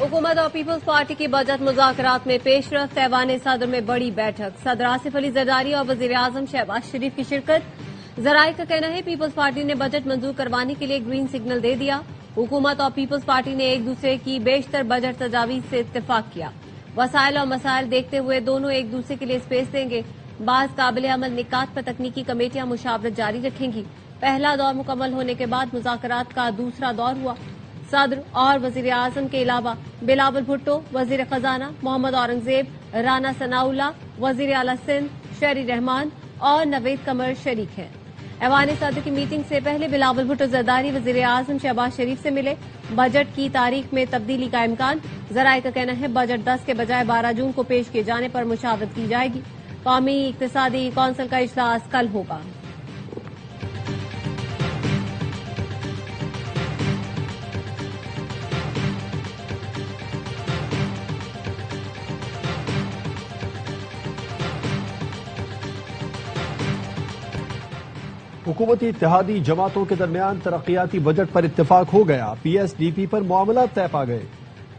हुकूमत और peoples party की बजट मुज़ाकरात में पेशरफ्त। ऐवान सदर में बड़ी बैठक। सदर आसिफ अली जरदारी और वज़ीर आज़म शहबाज शरीफ की शिरकत। जराये का कहना है पीपल्स पार्टी ने बजट मंजूर करवाने के लिए ग्रीन सिग्नल दे दिया। हुकूमत और पीपल्स पार्टी ने एक दूसरे की बेशतर बजट तजावीज से इत्तेफाक किया। वसाइल और मसाइल देखते हुए दोनों एक दूसरे के लिए स्पेस देंगे। बाज़ काबिल अमल निकात पर तकनीकी कमेटियां मुशावरत जारी रखेंगी। पहला दौर मुकम्मल होने के बाद मुज़ाकरात का दूसरा दौर हुआ। सदर और वज़ीर आज़म के अलावा बिलावल भुट्टो, वज़ीर खजाना मोहम्मद औरंगजेब, राना सनाउल्लाह, वज़ीर आला सिंध शहरी रहमान और नवेद कमर शरीक हैं। ऐवान सदर की मीटिंग से पहले बिलावल भुट्टो जरदारी वज़ीर आज़म शहबाज शरीफ से मिले। बजट की तारीख में तब्दीली का इम्कान। जराये का कहना है बजट 10 के बजाय 12 जून को पेश किए जाने पर मुशावरत की जाएगी। कौमी इक्तिसादी कौंसिल का इजलास कल होगा। हुकूमती इत्तेहादी जमातों के दरमियान तरक्याती बजट पर इत्तेफाक हो गया। PSDP पर मामला तय पा गए।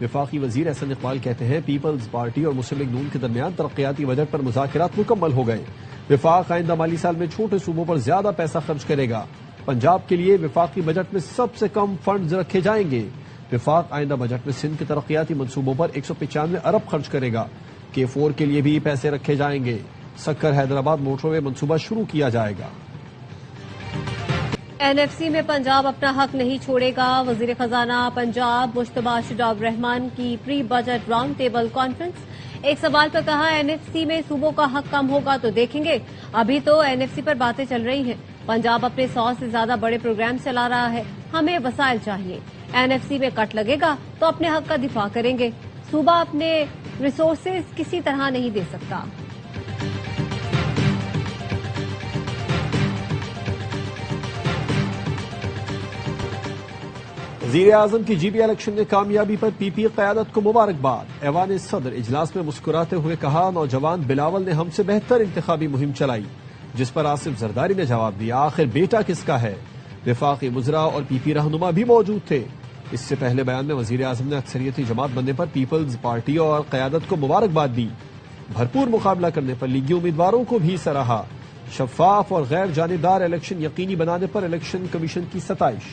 वफाकी वजीर एहसन इकबाल कहते हैं पीपल्स पार्टी और मुस्लिम लीग नून के दरमियान तरक्याती बजट पर मुज़ाकरात मुकम्मल हो गए। वफाक आइंदा माली साल में छोटे सूबों पर ज्यादा पैसा खर्च करेगा। पंजाब के लिए वफाकी बजट में सबसे कम फंड रखे जाएंगे। वफाक आइंदा बजट में सिंध के तरक्याती मनसूबों पर 195 अरब खर्च करेगा। K4 के लिए भी पैसे रखे जाएंगे। सक्कर हैदराबाद मोटरवे मनसूबा शुरू किया जाएगा। NFC में पंजाब अपना हक नहीं छोड़ेगा। वजीर खजाना पंजाब मुश्तबा शुजाउर रहमान की pre budget round table conference. एक सवाल पर कहा NFC में सूबों का हक कम होगा तो देखेंगे। अभी तो NFC पर बातें चल रही हैं। पंजाब अपने 100 से ज्यादा बड़े प्रोग्राम चला रहा है। हमें वसाइल चाहिए। NFC में कट लगेगा तो अपने हक का दिफा करेंगे। सूबा अपने रिसोर्सेज किसी तरह नहीं दे सकता। वज़ीर आज़म की GB इलेक्शन में कामयाबी पर PP क़यादत को मुबारकबाद। ऐवान सदर इजलास में मुस्कुराते हुए कहा नौजवान बिलावल ने हमसे बेहतर इंतखाबी मुहिम चलाई। जिस पर आसिफ जरदारी ने जवाब दिया आखिर बेटा किसका है। वफाकी मुजरा और PP रहनुमा भी मौजूद थे। इससे पहले बयान में वज़ीर आज़म ने अक्सरियती जमात बनने पर पीपल्स पार्टी और क़यादत को मुबारकबाद दी। भरपूर मुकाबला करने पर लीगी उम्मीदवारों को भी सराहा। शफाफ और गैर जानिबदार इलेक्शन यकीनी बनाने पर इलेक्शन कमीशन की सताइश।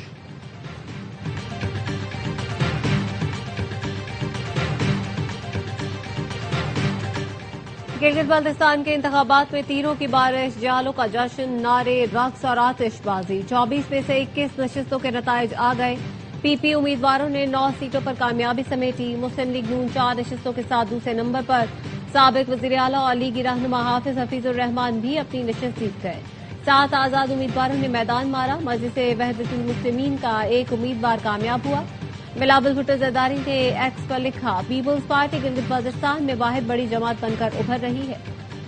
गिलगित बल्तिस्तान के इंतखाबात में तीरों की बारिश, जालों का जश्न, नारे, रक्स और आतिशबाजी। 24 में से 21 नशिस्तों के नताइज आ गए। PP उम्मीदवारों ने 9 सीटों पर कामयाबी समेटी। मुस्लिम लीग नून 4 नशिस्तों के साथ दूसरे नंबर पर। साबिक वज़ीर आला और लीगी रहनुमा हाफिज हफीजुर रहमान भी अपनी नशिस्त जीत गए। 7 आजाद उम्मीदवारों ने मैदान मारा। मजलिस वहदतुल मुस्लिमीन का एक उम्मीदवार कामयाब हुआ। बिलावल भुट्टो जरदारी ने एक्स पर लिखा पीपल्स पार्टी गिलगित बल्तिस्तान में वाहिद बड़ी जमात बनकर उभर रही है।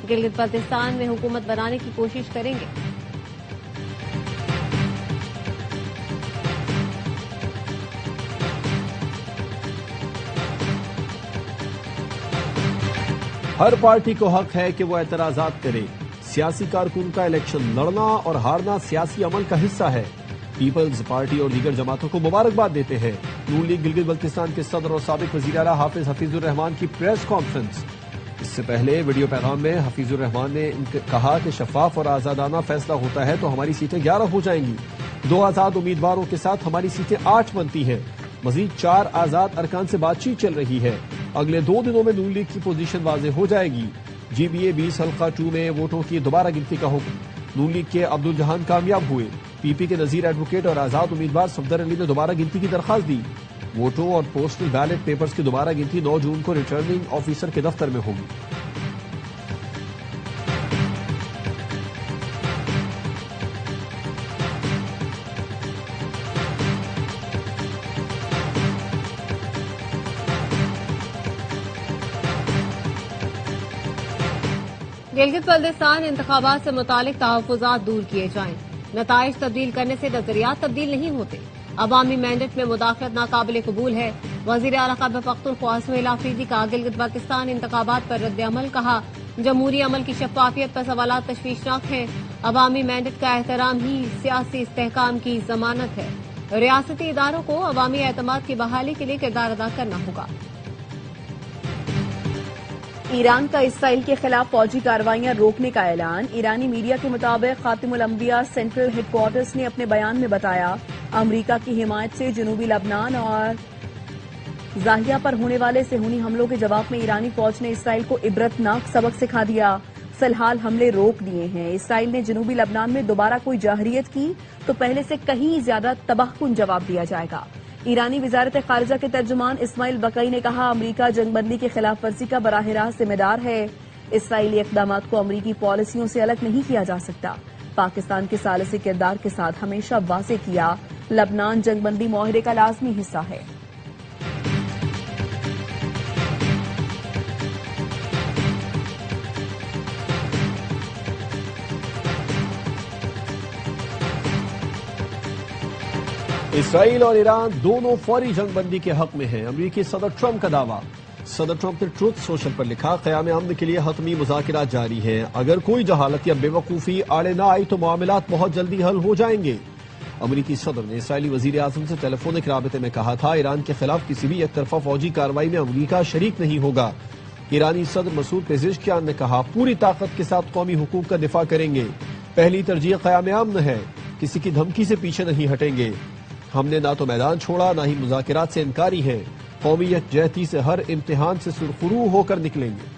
गिलगित बल्तिस्तान में हुकूमत बनाने की कोशिश करेंगे। हर पार्टी को हक है कि वो एतराजात करे। सियासी कारकुन का इलेक्शन लड़ना और हारना सियासी अमल का हिस्सा है। पीपल्स पार्टी और दीगर जमातों को मुबारकबाद देते हैं। नून लीग गिलगित बल्तिस्तान के सदर और साबिक वज़ीर आला हाफिज हफीजुर रहमान की प्रेस कॉन्फ्रेंस। इससे पहले वीडियो पैगाम में हफीजुर रहमान ने कहा कि शफाफ और आजादाना फैसला होता है तो हमारी सीटें 11 हो जाएंगी। 2 आजाद उम्मीदवारों के साथ हमारी सीटें 8 बनती हैं। मजीद 4 आजाद अरकान से बातचीत चल रही है। अगले 2 दिनों में नून लीग की पोजीशन वाज़ेह हो जाएगी। GBA 20 हल्का 2 में वोटों की दोबारा गिनती का हुक्म। नून लीग के अब्दुल जहान कामयाब हुए। PP के नजीर एडवोकेट और आजाद उम्मीदवार सफदर अली ने दोबारा गिनती की दरखास्त दी। वोटों और पोस्टल बैलेट पेपर्स की दोबारा गिनती 9 जून को रिटर्निंग ऑफिसर के दफ्तर में होगी। गिलगित बल्तिस्तान इंतखाबात से मुतालिक तहफ़्फ़ुज़ात दूर किए जाएं। नताइज तब्दील करने से नजरियात तब्दील नहीं होते। अवामी मैंडेट में मुदाखलत नाकाबिल कबूल है। वज़ीर आला ख़ैबर पख्तूनख्वा सुहेल आफरीदी का गिलगित बल्तिस्तान इंतखाबात पर रद्द-ए-अमल। कहा जमहूरी अमल की शफ़ाफ़ियत पर सवालात तशवीशनाक हैं। अवामी मैंडेट का एहतराम ही सियासी इस्तेहकाम की जमानत है। ریاستی اداروں کو عوامی اعتماد کی بحالی کے لیے کردار ادا کرنا ہوگا۔ ایران کا اسرائیل کے خلاف فوجی کارروائیاں روکنے کا اعلان۔ ایرانی میڈیا کے مطابق خاتم الانبیاء سینٹرل ہیڈ کوارٹرز نے اپنے بیان میں بتایا، امریکا کی حمایت سے جنوبی لبنان اور زاہیہ پر ہونے والے صہیونی حملوں کے جواب میں ایرانی فوج نے اسرائیل کو عبرتناک سبق سکھا دیا۔ فی الحال حملے روک دیے ہیں۔ اسرائیل نے جنوبی لبنان میں دوبارہ کوئی جارحیت کی تو پہلے سے کہیں زیادہ تباہ کن جواب دیا جائے گا۔ ایرانی وزارت خارجہ کے ترجمان اسماعیل بقئی نے کہا، امریکہ جنگ بندی کی خلاف ورزی کا براہ راست ذمہ دار ہے۔ اسرائیلی اقدامات کو امریکی پالیسیوں سے الگ نہیں کیا جا سکتا۔ پاکستان کے ثالثی کردار کے ساتھ ہمیشہ واضح کیا، لبنان جنگ بندی معاہدے کا لازمی حصہ ہے۔ اسرائیل اور ایران دونوں فوری جنگ بندی کے حق میں ہیں، امریکی صدر ٹرمپ کا دعویٰ۔ صدر ٹرمپ نے ٹروتھ سوشل پر لکھا، قیام امن کے لیے حتمی مذاکرات جاری ہیں، اگر کوئی جہالت یا بے وقوفی آڑے نہ آئی تو معاملات بہت جلدی حل ہو جائیں گے۔ امریکی صدر نے اسرائیلی وزیر اعظم سے ٹیلی فونک رابطے میں کہا تھا، ایران کے خلاف کسی بھی یک طرفہ فوجی کارروائی میں امریکہ شریک نہیں ہوگا۔ ایرانی صدر مسعود پزشکیان نے کہا، پوری طاقت کے ساتھ قومی حقوق کا دفاع کریں گے، پہلی ترجیح قیام امن ہے، کسی کی دھمکی سے پیچھے نہیں ہٹیں گے۔ ہم نے نہ تو میدان چھوڑا نہ ہی مذاکرات سے انکاری ہے، قومی یکجہتی سے ہر امتحان سے سرخرو ہو کر نکلیں گے۔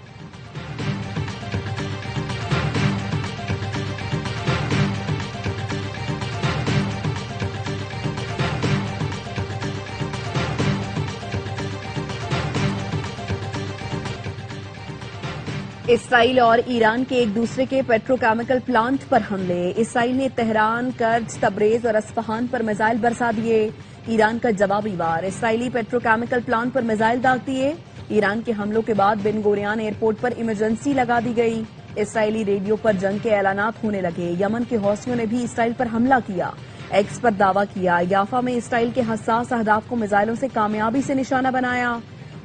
اسرائیل اور ایران کے ایک دوسرے کے پیٹروکیمیکل پلانٹ پر حملے۔ اسرائیل نے تہران، کرج، تبریز اور اصفہان پر میزائل برسا دیے۔ ایران کا جوابی وار، اسرائیلی پیٹروکیمیکل پلانٹ پر میزائل داغ دیے۔ ایران کے حملوں کے بعد بن گوریان ایئرپورٹ پر ایمرجنسی لگا دی گئی۔ اسرائیلی ریڈیو پر جنگ کے اعلانات ہونے لگے۔ یمن کے حوثیوں نے بھی اسرائیل پر حملہ کیا، ایکس پر دعویٰ کیا۔ یافا میں اسرائیل کے حساس اہداف کو میزائلوں سے کامیابی سے نشانہ بنایا۔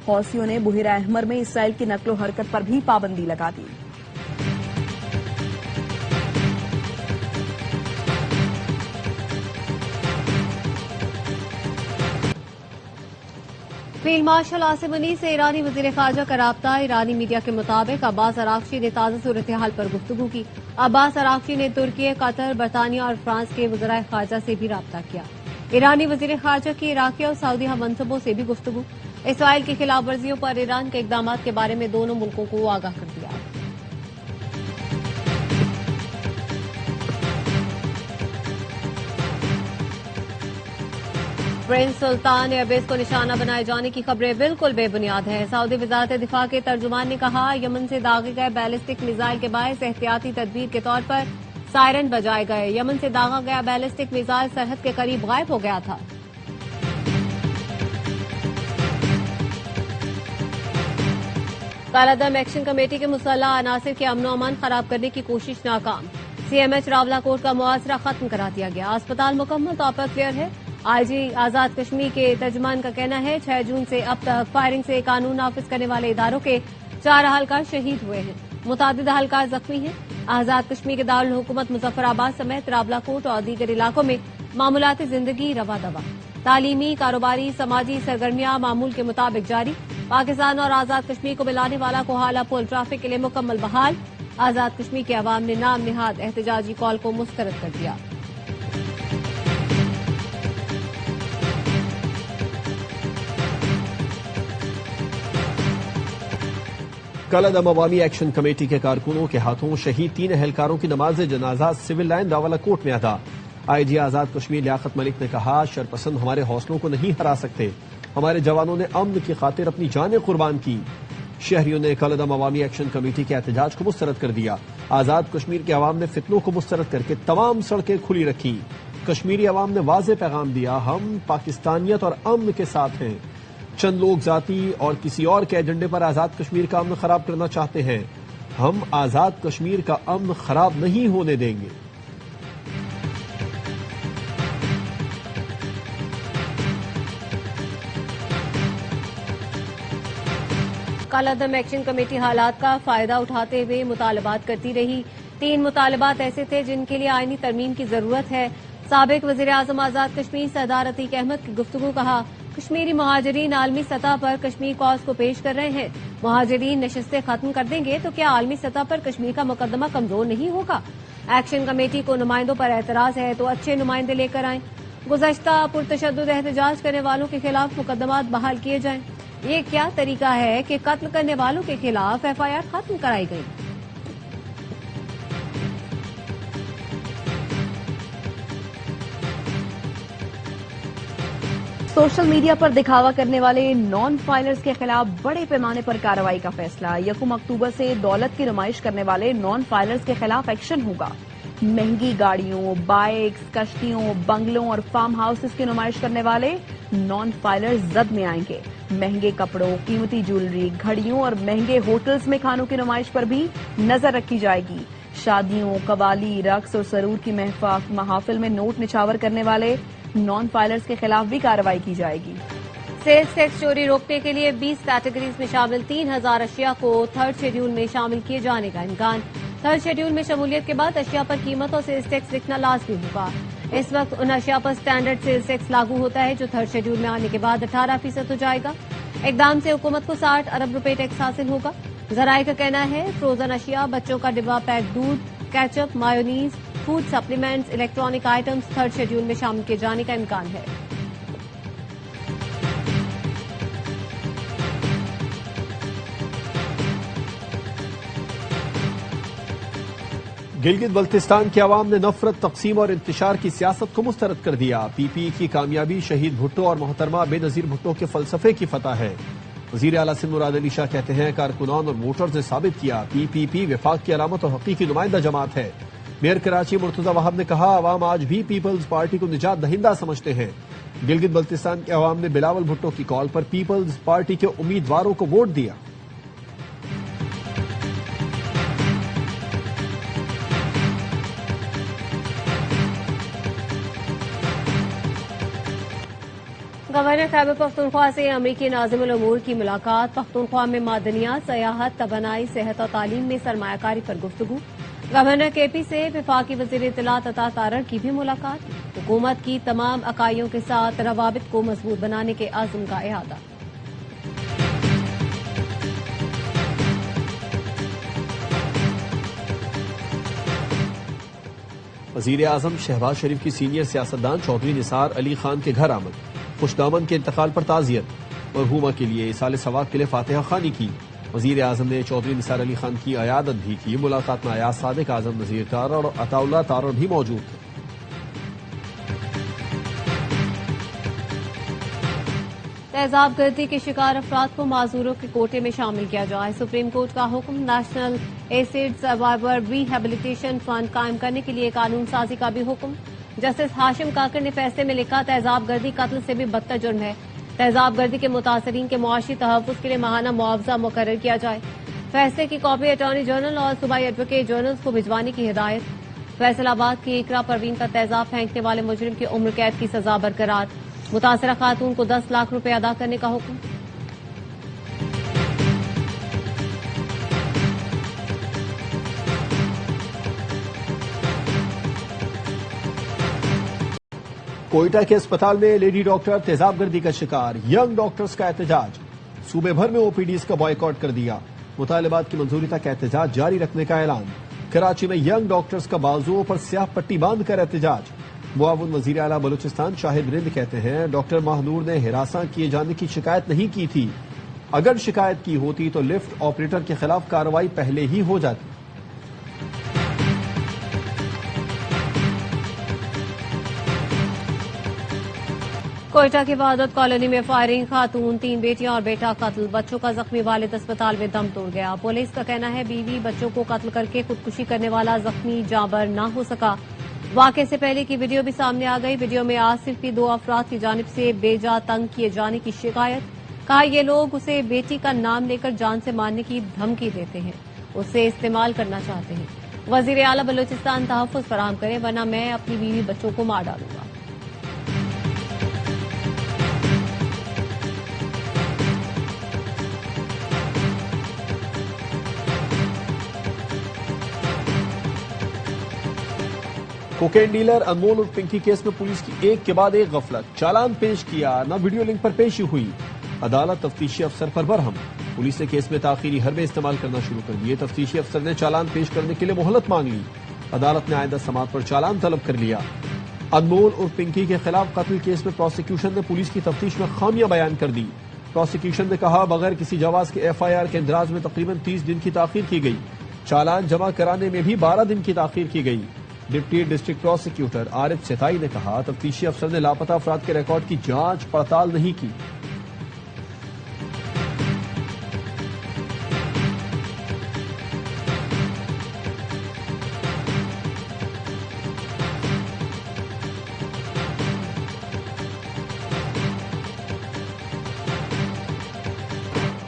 حوثیوں نے بحیرہ احمر میں اسرائیل کی نقل و حرکت پر بھی پابندی لگا دی۔ فیلڈ مارشل عاصم منیع سے ایرانی وزیر خارجہ کا رابطہ۔ ایرانی میڈیا کے مطابق عباس عراقچی نے تازہ صورتحال پر گفتگو کی۔ عباس عراقچی نے ترکی، قطر، برطانیہ اور فرانس کے وزرائے خارجہ سے بھی رابطہ کیا۔ ایرانی وزیر خارجہ کی عراقی اور سعودیہ منصبوں سے بھی گفتگو۔ اسرائیل کی خلاف ورزیوں پر ایران کے اقدامات کے بارے میں دونوں ملکوں کو آگاہ کر دیا۔ پرنس سلطان ایئر کو نشانہ بنائے جانے کی خبریں بالکل بے بنیاد ہیں۔ سعودی وزارت دفاع کے ترجمان نے کہا، یمن سے داغے گئے بیلسٹک میزائل کے باعث احتیاطی تدبیر کے طور پر سائرن بجائے گئے۔ یمن سے داغا گیا بیلسٹک میزائل سرحد کے قریب غائب ہو گیا تھا۔ کالعدم ایکشن کمیٹی کے مسلح عناصر کے امن و امان خراب کرنے کی کوشش ناکام۔ سی ایم ایچ راولاکوٹ کا محاصرہ ختم کرا دیا گیا۔ اسپتال مکمل طور پر کلیئر ہے۔ آئی جی آزاد کشمیر کے ترجمان کا کہنا ہے، 6 جون سے اب تک فائرنگ سے قانون نافذ کرنے والے اداروں کے 4 اہلکار شہید ہوئے ہیں، متعدد اہلکار زخمی ہیں۔ آزاد کشمیر کے دارالحکومت مظفر آباد سمیت راولاکوٹ اور دیگر علاقوں میں معمولاتی زندگی رواں دواں۔ تعلیمی، کاروباری، سماجی سرگرمیاں معمول کے مطابق جاری۔ پاکستان اور آزاد کشمیر کو ملانے والا کوہالہ پل ٹریفک کے لیے مکمل بحال۔ آزاد کشمیر کے عوام نے نام نہاد احتجاجی کال کو مسترد کر دیا۔ کالعدم عوامی ایکشن کمیٹی کے کارکنوں کے ہاتھوں شہید 3 اہلکاروں کی نماز جنازہ سول لائن راولاکوٹ میں ادا۔ آئی جی آزاد کشمیر لیاقت ملک نے کہا، شرپسند ہمارے حوصلوں کو نہیں ہرا سکتے، ہمارے جوانوں نے امن کی خاطر اپنی جانیں قربان کی۔ شہریوں نے کالعدم عوامی ایکشن کمیٹی کے احتجاج کو مسترد کر دیا۔ آزاد کشمیر کے عوام نے فتنوں کو مسترد کر کے تمام سڑکیں کھلی رکھی۔ کشمیری عوام نے واضح پیغام دیا، ہم پاکستانیت اور امن کے ساتھ ہیں۔ چند لوگ ذاتی اور کسی اور کے ایجنڈے پر آزاد کشمیر کا امن خراب کرنا چاہتے ہیں، ہم آزاد کشمیر کا امن خراب نہیں ہونے دیں گے۔ کالعدم ایکشن کمیٹی حالات کا فائدہ اٹھاتے ہوئے مطالبات کرتی رہی۔ 3 مطالبات ایسے تھے جن کے لیے آئینی ترمیم کی ضرورت ہے۔ साबिक वज़ीर आज़म आज़ाद कश्मीर सरदार अतीक अहमद की गुफ्तगू, कहा कश्मीरी महाजरीन आलमी सतह पर कश्मीर कॉज को पेश कर रहे हैं। महाजरीन नशस्तें खत्म कर देंगे तो क्या आलमी सतह पर कश्मीर का मुकदमा कमजोर नहीं होगा? एक्शन कमेटी को नुमाइंदों पर एतराज है तो अच्छे नुमाइंदे लेकर आएं। गुज़श्ता पुरतशद्दुद एहतजाज करने वालों के खिलाफ मुकदमात बहाल किए जाएं। ये क्या तरीका है कि कत्ल करने वालों के खिलाफ एफआईआर खत्म कराई गई? सोशल मीडिया पर दिखावा करने वाले नॉन फाइलर्स के खिलाफ बड़े पैमाने पर कार्रवाई का फैसला। 1 अक्टूबर से दौलत की नुमाइश करने वाले नॉन फाइलर्स के खिलाफ एक्शन होगा। महंगी गाड़ियों, बाइक्स, कश्तियों, बंगलों और फार्म हाउसेस की नुमाइश करने वाले नॉन फाइलर्स जद में आएंगे। महंगे कपड़ों, कीमती ज्वेलरी, घड़ियों और महंगे होटल्स में खानों की नुमाइश पर भी नजर रखी जाएगी। शादियों, कवाली, रक्स और सरूर की महाफिल में नोट निछावर करने वाले नॉन फाइलर्स के खिलाफ भी कार्रवाई की जाएगी। सेल्स टैक्स चोरी रोकने के लिए 20 कैटेगरीज में शामिल 3000 अशिया को थर्ड शेड्यूल में शामिल किए जाने का इम्कान। थर्ड शेड्यूल में शमूलियत के बाद अशिया पर कीमत और सेल्स टैक्स लिखना लाजमी होगा। इस वक्त उन अशिया पर स्टैंडर्ड सेल्स टैक्स लागू होता है जो थर्ड शेड्यूल में आने के बाद 18% हो जाएगा। इकदाम से हुकूमत को 60 अरब रुपए टैक्स हासिल होगा। जराये का कहना है फ्रोजन अशिया, बच्चों का डिब्बा पैक दूध, ketchup, mayonnaise, food supplements, electronic items third schedule में शामिल किए जाने का इम्कान है। गिलगित बल्तिस्तान की आवाम ने नफरत, तकसीम और इंतशार की सियासत को मुस्तरद कर दिया। पीपीई की कामयाबी शहीद भुट्टो और मोहतरमा बेनजीर भुट्टो के फलसफे की फतह है। वजीर आला सिंध मुराद अली शाह कहते हैं कारकुनान और वोटर्स ने साबित किया पीपीपी विफाक की अलामत और हकीकी नुमाइंदा जमात है। मेयर कराची मुर्तजा वहाब ने कहा आवाम आज भी पीपल्स पार्टी को निजात दहिंदा समझते हैं। गिलगित बल्तिस्तान के अवाम ने बिलावल भुट्टो की कॉल पर पीपल्स पार्टी के उम्मीदवारों को वोट दिया। गवर्नर खैबर पख्तूनख्वा से अमरीकी नाज़िमुल उमूर की मुलाकात। पख्तूनख्वा में मादनियात, सयाहत, तवानाई, सेहत और तालीम में सरमायाकारी पर गुफ्तगू। गवर्नर केपी से वफाकी वज़ीर इत्तलात अता तारड़ की भी मुलाकात। हुकूमत की तमाम अकाइयों के साथ रवाबित को मजबूत बनाने के आज़म का इहादा। वज़ीर आज़म शहबाज शरीफ की सीनियर सियासतदान चौधरी निसार अली खान के घर आमद। खुशदामन के इंतकाल पर ताज़ियत। मरहूमा के लिए साल सवाब के लिए फातिहा खानी की। वज़ीर आज़म ने चौधरी निसार अली खान की अयादत भी की। मुलाकात में अयाज सादिक, आज़म नज़ीर तारड़ और अताउल्लाह तारड़ भी मौजूद थे। तेजाब गर्दी के शिकार अफराद को माजूरों के कोटे में शामिल किया जाए। सुप्रीम कोर्ट का हुक्म। National acid survivor rehabilitation fund कायम करने के लिए कानून साजी का भी हुक्म। जस्टिस हाशिम काकर ने फैसले में लिखा तेजाब गर्दी कत्ल से भी बदतर जुर्म है। तेजाब गर्दी के मुतासरीन के मुआशी तहफ़्फ़ुज़ के लिए माहाना मुआवजा मुकर्रर किया जाए। फैसले की कॉपी अटॉर्नी जनरल और सूबाई एडवोकेट जनरल्स को भिजवाने की हिदायत। फैसलाबाद की इकरा परवीन पर तेजाब फेंकने वाले मुजरिम की उम्र कैद की सजा बरकरार। मुतासरा खातून को 10 लाख रुपए अदा करने का हुक्म। कोयटा के अस्पताल में लेडी डॉक्टर तेजाब गर्दी का शिकार। यंग डॉक्टर्स का एहतजाज। सूबे भर में ओपीडीज का बॉयकॉट कर दिया। मुतालिबात की मंजूरी तक एहतजाज जारी रखने का ऐलान। कराची में यंग डॉक्टर्स का बाजुओं पर स्याह पट्टी बांध कर एहतजाज। मुआविन वजीर आला बलूचिस्तान शाहिद रिंद कहते हैं डॉक्टर महानूर ने हिरासा किए जाने की शिकायत नहीं की थी। अगर शिकायत की होती तो लिफ्ट ऑपरेटर के खिलाफ कार्रवाई पहले ही हो जाती। कोयटा की वहादत कॉलोनी में फायरिंग, खातून, 3 बेटियां और बेटा कत्ल। बच्चों का जख्मी वालिद अस्पताल में दम तोड़ गया। पुलिस का कहना है बीवी बच्चों को कत्ल करके खुदकुशी करने वाला जख्मी जांबर न हो सका। वाकये से पहले की वीडियो भी सामने आ गई। वीडियो में आसिफ की 2 अफराद की जानिब से बेजा तंग किए जाने की शिकायत। कहा ये लोग उसे बेटी का नाम लेकर जान से मारने की धमकी देते हैं, उससे इस्तेमाल करना चाहते हैं। वजीर आला बलूचिस्तान तहफ़्फ़ुज़ फराहम करें वरना मैं अपनी बीवी बच्चों को मार डालूंगा। کوکین ڈیلر انمول اور پنکی کیس میں پولیس کی ایک کے بعد ایک غفلت، چالان پیش کیا نہ ویڈیو لنک پر پیشی ہوئی، عدالت تفتیشی افسر پر برہم، پولیس نے کیس میں تاخیری حربے استعمال کرنا شروع کر دیے، تفتیشی افسر نے چالان پیش کرنے کے لیے مہلت مانگ لی، عدالت نے آئندہ سماعت پر چالان طلب کر لیا۔ انمول اور پنکی کے خلاف قتل کیس میں پروسیکیوشن نے پولیس کی تفتیش میں خامیاں بیان کر دی، پروسیکیوشن نے کہا بغیر کسی جواز کے ایف آئی آر کے اندراج میں تقریباً 30 دن کی تاخیر کی گئی، چالان جمع کرانے میں بھی 12 دن کی تاخیر کی گئی۔ ڈپٹی ڈسٹرکٹ پروسیکیوٹر عارف ستائی نے کہا تفتیشی افسر نے لاپتہ افراد کے ریکارڈ کی جانچ پڑتال نہیں کی۔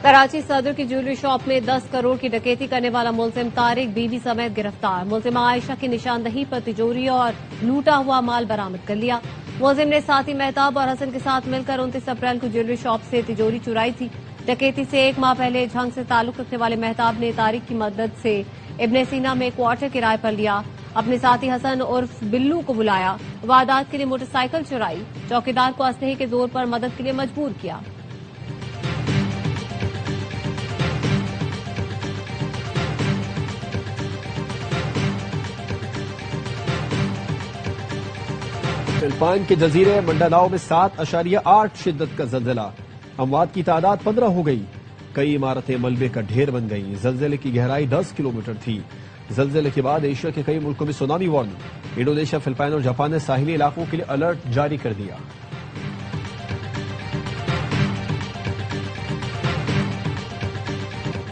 کراچی صدر کی جیولری شاپ میں 10 کروڑ کی ڈکیتی کرنے والا ملزم طارق بی بی سمیت گرفتار، ملزمہ عائشہ کی نشاندہی پر تجوری اور لوٹا ہوا مال برآمد کر لیا۔ ملزم نے ساتھی مہتاب اور حسن کے ساتھ مل کر 29 اپریل کو جیولری شاپ سے تجوری چرائی تھی۔ ڈکیتی سے ایک ماہ پہلے جھنگ سے تعلق رکھنے والے مہتاب نے طارق کی مدد سے ابن سینا میں کوارٹر کرائے پر لیا، اپنے ساتھی حسن عرف بلو کو بلایا، واردات کے لیے موٹر سائیکل چرائی، چوکیدار کو اسلحے کے زور پر مدد کے لیے مجبور کیا۔ فلپائن کے جزیرے منڈاناؤ میں 7.8 شدت کا زلزلہ، اموات کی تعداد 15 ہو گئی، کئی عمارتیں ملبے کا ڈھیر بن گئیں، زلزلے کی گہرائی 10 کلومیٹر تھی۔ زلزلے کے بعد ایشیا کے کئی ملکوں میں سونامی وارننگ، انڈونیشیا، فلپائن اور جاپان نے ساحلی علاقوں کے لیے الرٹ جاری کر دیا۔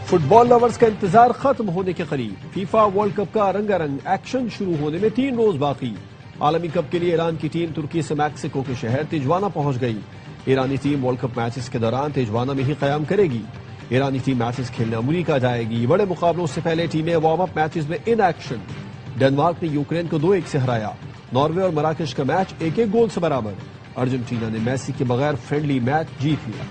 فٹ بال لورز کا انتظار ختم ہونے کے قریب، فیفا ورلڈ کپ کا رنگا رنگ ایکشن شروع ہونے میں 3 روز باقی۔ عالمی کپ کے لیے ایران کی ٹیم ترکی سے میکسیکو کے شہر تیجوانا پہنچ گئی۔ ایرانی ٹیم ورلڈ کپ میچز کے دوران تیجوانا میں ہی قیام کرے گی۔ ایرانی ٹیم میچز کھیلنے امریکہ جائے گی۔ بڑے مقابلوں سے پہلے ٹیمیں وارم اپ میچز میں ان ایکشن۔ ڈنمارک نے یوکرین کو 2-1 سے ہرایا۔ ناروے اور مراکش کا میچ 1-1 گول سے برابر۔ ارجنٹینا نے میسی کے بغیر فرینڈلی میچ جیت لیا۔